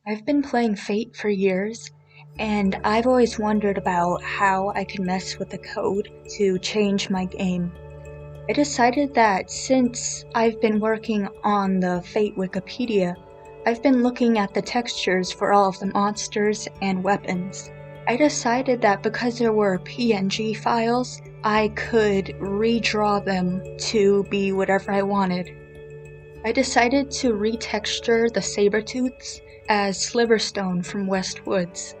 I've been playing Fate for years, and I've always wondered about how I could mess with the code to change my game. I decided that since I've been working on the Fate Wikipedia, I've been looking at the textures for all of the monsters and weapons. I decided that because there were PNG files, I could redraw them to be whatever I wanted. I decided to retexture the Sabertooths as Sliverstone from West Woods.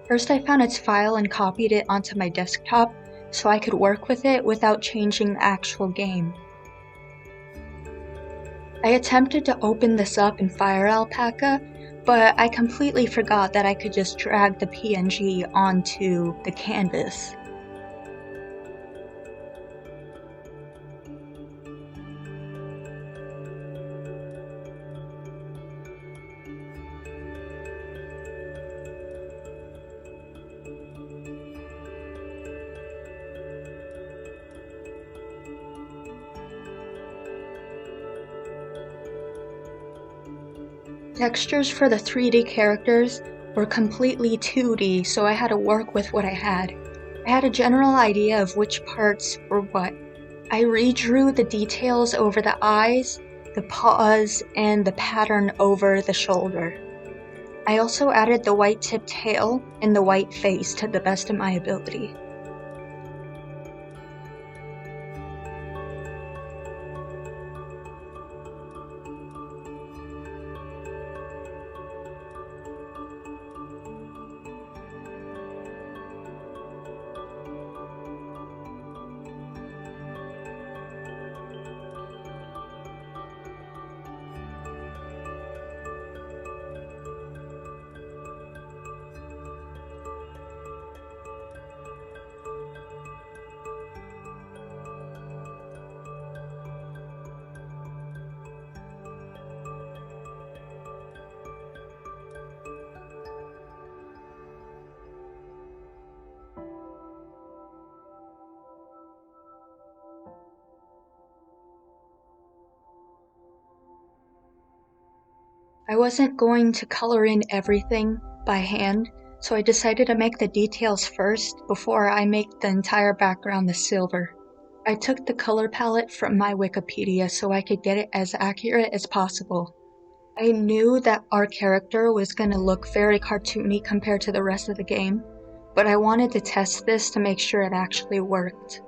First I found its file and copied it onto my desktop so I could work with it without changing the actual game. I attempted to open this up in Fire Alpaca, but I completely forgot that I could just drag the PNG onto the canvas. Textures for the 3D characters were completely 2D, so I had to work with what I had. I had a general idea of which parts were what. I redrew the details over the eyes, the paws, and the pattern over the shoulder. I also added the white tipped tail and the white face to the best of my ability. I wasn't going to color in everything by hand, so I decided to make the details first before I make the entire background the silver. I took the color palette from my Wikipedia so I could get it as accurate as possible. I knew that our character was going to look very cartoony compared to the rest of the game, but I wanted to test this to make sure it actually worked.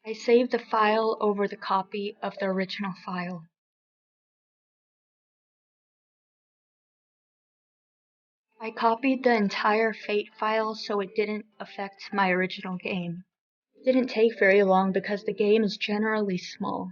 I saved the file over the copy of the original file. I copied the entire Fate file so it didn't affect my original game. It didn't take very long because the game is generally small.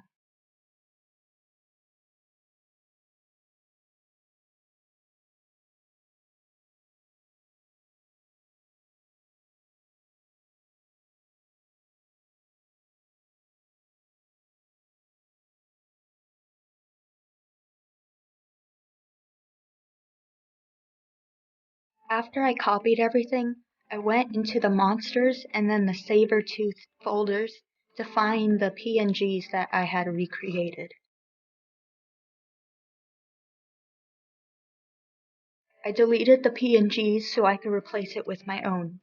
After I copied everything, I went into the monsters and then the saber-tooth folders to find the PNGs that I had recreated. I deleted the PNGs so I could replace it with my own.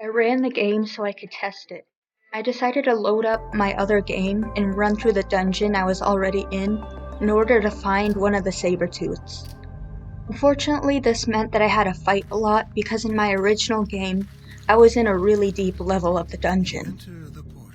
I ran the game so I could test it. I decided to load up my other game and run through the dungeon I was already in order to find one of the saber-tooths. Unfortunately, this meant that I had to fight a lot because in my original game, I was in a really deep level of the dungeon. Enter the portal.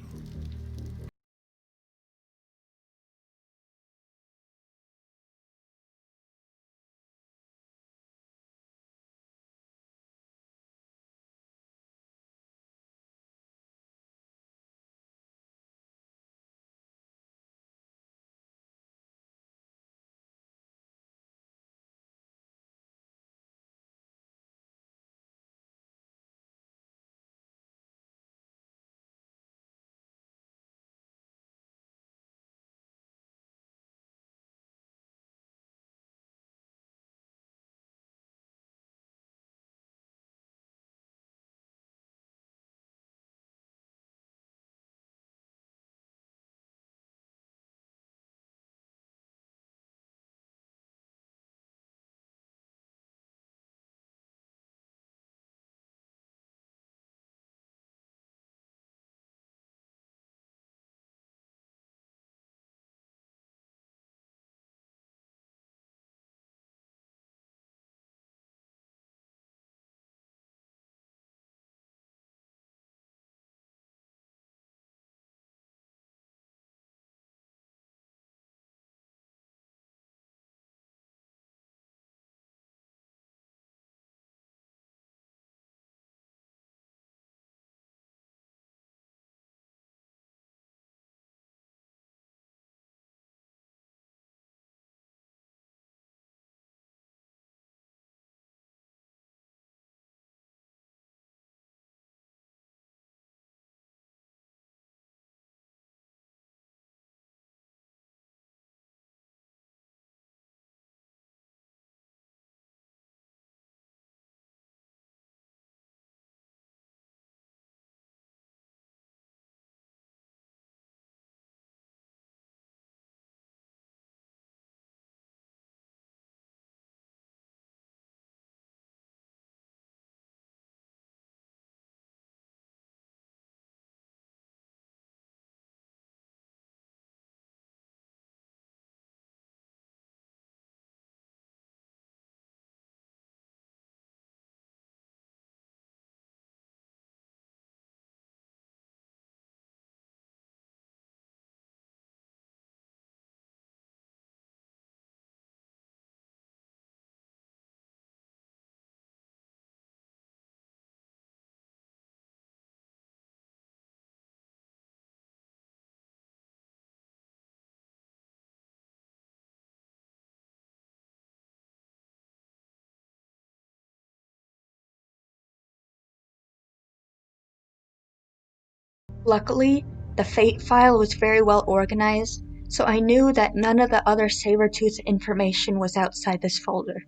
Luckily, the Fate file was very well organized, so I knew that none of the other saber-tooth information was outside this folder.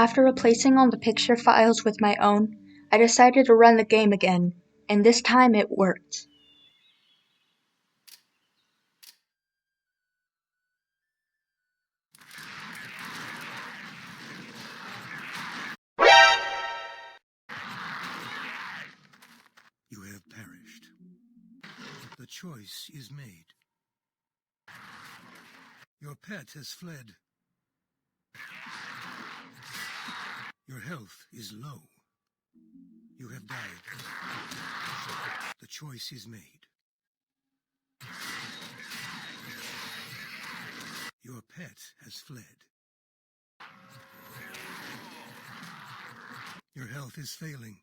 After replacing all the picture files with my own, I decided to run the game again, and this time it worked. You have perished. The choice is made. Your pet has fled. Your health is low. You have died. The choice is made. Your pet has fled. Your health is failing.